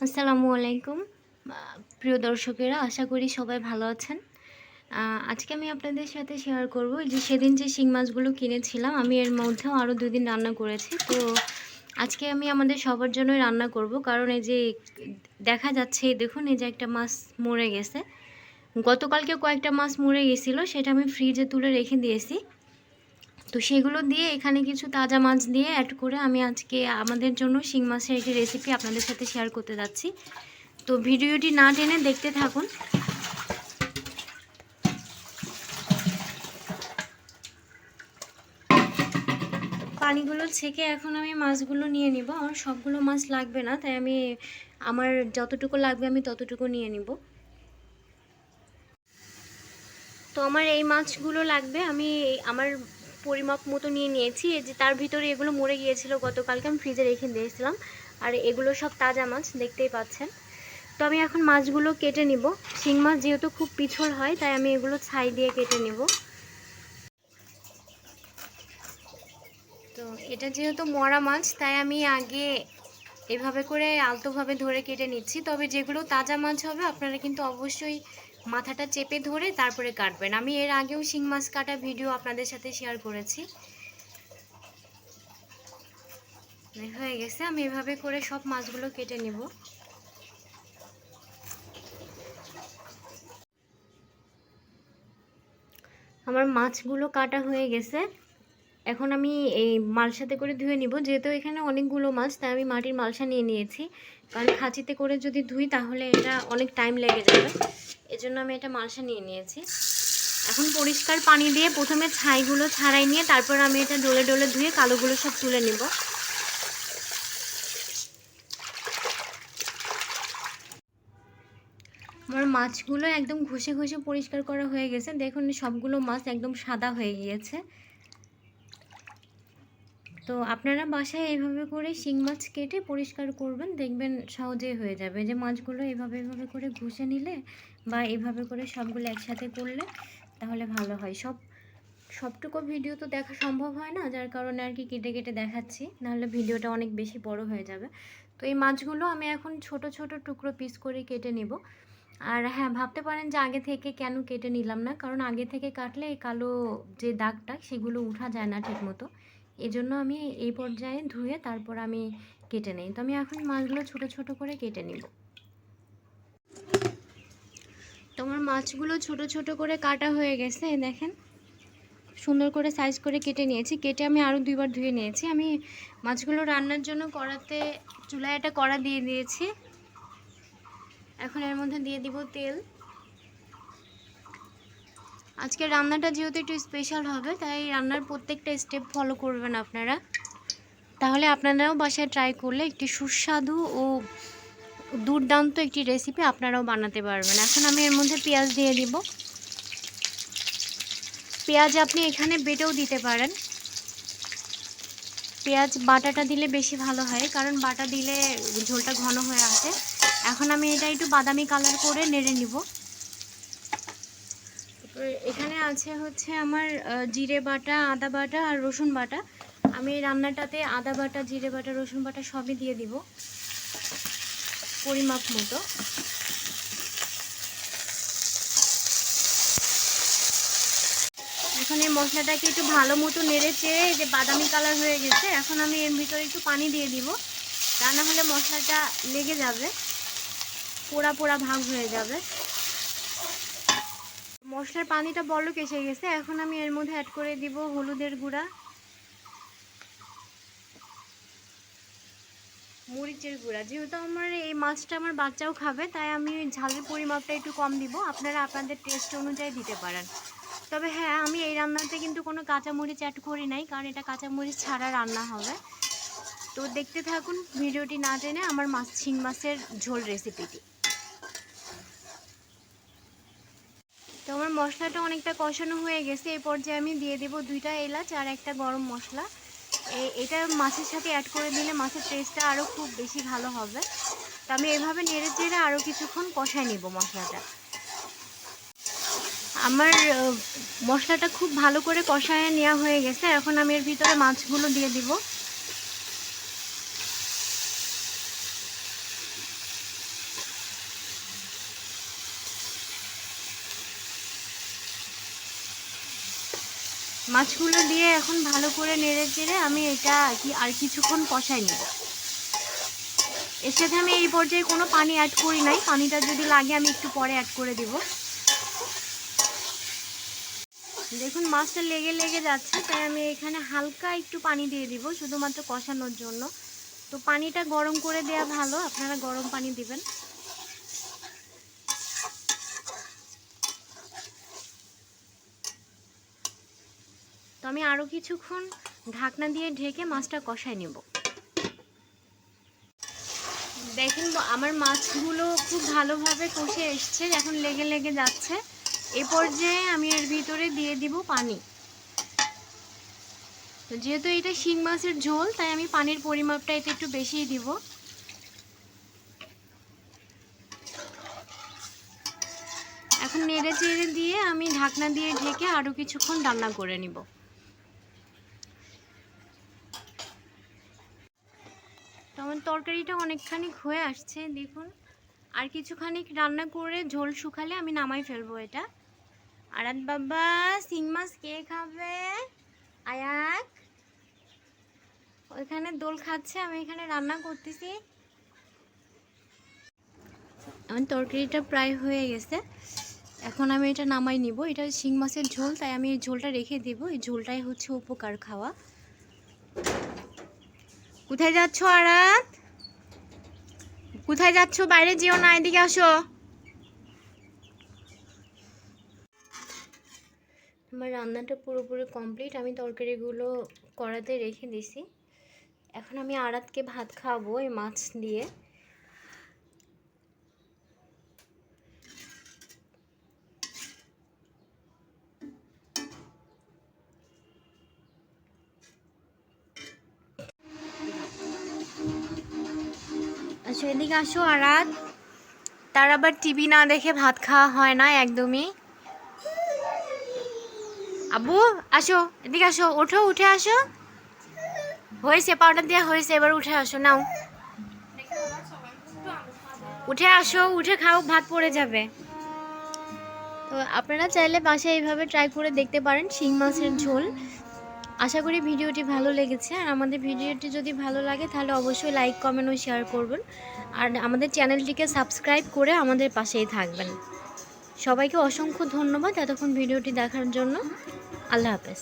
আসসালামু আলাইকুম। প্রিয় দর্শকেরা, আশা করি সবাই ভালো আছেন। আজকে আমি আপনাদের সাথে শেয়ার করব যে সেদিন যে শিং মাছগুলো কিনেছিলাম, আমি এর মধ্যেও আরও ২ দিন রান্না করেছি। তো আজকে আমি আমাদের সবার জন্যই রান্না করব। কারণ এই যে দেখা যাচ্ছে, এই দেখুন, এই যে একটা মাছ মরে গেছে। গতকালকে কয়েকটা মাছ মরে গেছিলো, সেটা আমি ফ্রিজে তুলে রেখে দিয়েছি। তো সেগুলো দিয়ে এখানে কিছু তাজা মাছ দিয়ে অ্যাড করে আমি আজকে আমাদের জন্য শিং মাছের একটি রেসিপি আপনাদের সাথে শেয়ার করতে যাচ্ছি। তো ভিডিওটি না টেনে দেখতে থাকুন। পানিগুলো ছেঁকে এখন আমি মাছগুলো নিয়ে নিব। আমার সবগুলো মাছ লাগবে না, তাই আমি আমার যতটুকু লাগবে আমি ততটুকু নিয়ে নিব। তো আমার এই মাছগুলো লাগবে, আমি আমার পরিমাপ মতো নিয়ে নিয়েছি। এই যে তার ভিতরে এগুলো মরে গিয়েছিল, গতকালকে আমি ফ্রিজে রেখে দিয়েছিলাম। আর এগুলো সব তাজা মাছ, দেখতেই পাচ্ছেন। তো আমি এখন মাছগুলো কেটে নিব। শিং মাছ যেহেতু খুব পিছল হয়, তাই আমি এগুলো ছাই দিয়ে কেটে নিব। তো এটা যেহেতু মরা মাছ, তাই আমি আগে এভাবে করে আলতোভাবে ধরে কেটে নিচ্ছি। তবে যেগুলো তাজা মাছ হবে, আপনারা কিন্তু অবশ্যই মাথাটা চেপে ধরে তারপরে কাটবেন। আমি এর আগেও শিং মাছ কাটা ভিডিও আপনাদের সাথে শেয়ার করেছি। হয়ে গেছে, আমি এভাবে করে সব মাছগুলো কেটে নেব। আমার মাছগুলো কাটা হয়ে গেছে। এখন আমি এই মালসাতে করে ধুয়ে নিব। যেহেতু এখানে অনেকগুলো মাছ, তাই আমি মাটির মালসা নিয়ে নিয়েছি। কারণ খাঁচিতে করে যদি ধুই তাহলে এটা অনেক টাইম লেগে যাবে, এজন্য আমি এটা মালসা নিয়ে নিয়েছি। এখন পরিষ্কার পানি দিয়ে প্রথমে ছাইগুলো ছাড়াই নিয়ে তারপর আমি এটা ডলে ডলে ধুয়ে কালোগুলো সব তুলে নিব। আমার মাছগুলো একদম ঘষে ঘষে পরিষ্কার করা হয়ে গেছে। দেখুন, সবগুলো মাছ একদম সাদা হয়ে গিয়েছে। তো আপনারা বাসায় এইভাবে করে শিং মাছ কেটে পরিষ্কার করবেন, দেখবেন সহজেই হয়ে যাবে। যে মাছগুলো এভাবে এভাবে করে ঘষে নিলে বা এভাবে করে সবগুলো একসাথে করলে তাহলে ভালো হয়। সবটুকু ভিডিও তো দেখা সম্ভব হয় না, যার কারণে আর কি কেটে কেটে দেখাচ্ছি, নাহলে ভিডিওটা অনেক বেশি বড় হয়ে যাবে। তো এই মাছগুলো আমি এখন ছোট ছোট টুকরো পিস করে কেটে নেব। আর হ্যাঁ, ভাবতে পারেন যে আগে থেকে কেন কেটে নিলাম না, কারণ আগে থেকে কাটলে এই কালো যে দাগটা সেগুলো উঠা যায় না ঠিক মতো। এজন্য আমি এই পর্যায়ে ধুয়ে তারপর আমি কেটে নেই। তো আমি এখন মাছগুলো ছোট ছোট করে কেটে নিব। তোমার মাছগুলো ছোট ছোট করে কাটা হয়ে গেছে, দেখেন সুন্দর করে সাইজ করে কেটে নিয়েছি। কেটে আমি আরও 2বার ধুয়ে নিয়েছি। আমি মাছগুলো রান্নার জন্য কড়াতে চুলায় একটা কড়া দিয়ে দিয়েছি। এখন এর মধ্যে দিয়ে দিব তেল। আজকে রান্নাটা যেহেতু একটু স্পেশাল হবে, তাই রান্নার প্রত্যেকটা স্টেপ ফলো করবেন আপনারা। তাহলে আপনারাও বাসায় ট্রাই করলে একটি সুস্বাদু ও দুর্দান্ত একটি রেসিপি আপনারাও বানাতে পারবেন। এখন আমি এর মধ্যে পেঁয়াজ দিয়ে দিব। পেঁয়াজ আপনি এখানে বেটেও দিতে পারেন। পেঁয়াজ বাটাটা দিলে বেশি ভালো হয়, কারণ বাটা দিলে ঝোলটা ঘন হয়ে আসে। এখন আমি এটা একটু বাদামি কালার করে নেড়ে নিব। এখানে আছে হচ্ছে আমার জিরে বাটা, আদা বাটা আর রসুন বাটা। আমি এই রান্নাটাতে আদা বাটা, জিরে বাটা, রসুন বাটা সবই দিয়ে দিব পরিমাপ মতো। এখন এই মশলাটাকে একটু ভালো মতো নেড়ে চেড়ে, এই যে বাদামি কালার হয়ে গেছে, এখন আমি এর ভিতরে একটু পানি দিয়ে দিব। তা না হলে মশলাটা লেগে যাবে, পোড়া পোড়া ভাব হয়ে যাবে। মশলার পানিটা বলক এসে গেছে। এখন আমি এর মধ্যে অ্যাড করে দিব হলুদের গুঁড়া, মরিচের গুঁড়া। যেহেতু আমার এই মাছটা আমার বাচ্চাও খাবে, তাই আমি ঝালের পরিমাপটা একটু কম দিব। আপনারা আপনাদের টেস্ট অনুযায়ী দিতে পারেন। তবে হ্যাঁ, আমি এই রান্নাতে কিন্তু কোনো কাঁচামরিচ অ্যাড করি নাই, কারণ এটা কাঁচামরিচ ছাড়া রান্না হবে। তো দেখতে থাকুন ভিডিওটি না টেনে আমার শিং মাছের ঝোল রেসিপিটি। তো আমার মশলাটা অনেকটা কষানো হয়ে গেছে। এই পর্যায়ে আমি দিয়ে দেব 2টা এলাচ আর একটা গরম মশলা। এটা মাছের সাথে অ্যাড করে দিলে মাছের টেস্টটা আরও খুব বেশি ভালো হবে। তো আমি এভাবে নেড়ে চেড়ে আরও কিছুক্ষণ কষায় নেব মশলাটা। আমার মশলাটা খুব ভালো করে কষায় নেওয়া হয়ে গেছে। এখন আমি এর ভিতরে মাছগুলো দিয়ে দিব। মাছগুলো দিয়ে এখন ভালো করে নেড়ে চেড়ে আমি এটা আর কিছুক্ষণ কষাই নেব। এর সাথে আমি এই পর্যায়ে কোনো পানি অ্যাড করি নাই, পানিটা যদি লাগে আমি একটু পরে অ্যাড করে দিব। দেখুন মাছটা লেগে লেগে যাচ্ছে, তাই আমি এখানে হালকা একটু পানি দিয়ে দিব শুধুমাত্র কষানোর জন্য। তো পানিটা গরম করে দেওয়া ভালো, আপনারা গরম পানি দিবেন। তো আমি আরও কিছুক্ষণ ঢাকনা দিয়ে ঢেকে মাছটা কষাই নেব। দেখেন আমার মাছগুলো খুব ভালোভাবে কষে এসছে, এখন লেগে লেগে যাচ্ছে। এই পর্যায়ে আমি এর ভিতরে দিয়ে দিব পানি। তো যেহেতু এটা শিং মাছের ঝোল, তাই আমি পানির পরিমাপটা এতে একটু বেশিই দিব। এখন নেড়ে চেড়ে দিয়ে আমি ঢাকনা দিয়ে ঢেকে আরও কিছুক্ষণ রান্না করে নিব। তো আমার তরকারিটা অনেকখানি হয়ে আসছে, দেখুন আর কিছুখানি রান্না করে ঝোল শুকালে আমি নামাই ফেলবো এটা। আরাত বাবা শিং মাছ কে খাবে? আয়াত ওইখানে দোল খাচ্ছে, আমি এখানে রান্না করতেছি। আমার তরকারিটা প্রায় হয়ে গেছে, এখন আমি এটা নামাই নিব। এটা শিং মাছের ঝোল, তাই আমি এই ঝোলটা রেখে দিব। এই ঝোলটাই হচ্ছে উপকার খাওয়া। কোথায় যাচ্ছ আরাত? কোথায় যাচ্ছ? বাইরে যেও না, এদিকে আসো। আমার রান্নাটা পুরোপুরি কমপ্লিট, আমি তরকারিগুলো কড়াতে রেখে দিছি। এখন আমি আরাতকে ভাত খাওয়াবো এই মাছ দিয়ে। আচ্ছা এদিকে আসো আরাত, তার আবার টিভি না দেখে ভাত খাওয়া হয় না একদমই। আব্বু আসো, এদিকে আসো, ওঠো, উঠে আসো। হয়েছে, পাউডার দেওয়া হয়েছে, এবার উঠে আসো, নাও উঠে আসো, উঠে খাও, ভাত পড়ে যাবে। তো আপনারা চাইলে বাসায় এইভাবে ট্রাই করে দেখতে পারেন শিং মাছের ঝোল। আশা করি ভিডিওটি ভালো লেগেছে, আর আমাদের ভিডিওটি যদি ভালো লাগে তাহলে অবশ্যই লাইক কমেন্ট ও শেয়ার করবেন, আর আমাদের চ্যানেলটিকে সাবস্ক্রাইব করে আমাদের পাশেই থাকবেন। সবাইকে অসংখ্য ধন্যবাদ এতক্ষণ ভিডিওটি দেখার জন্য। আল্লাহ হাফেজ।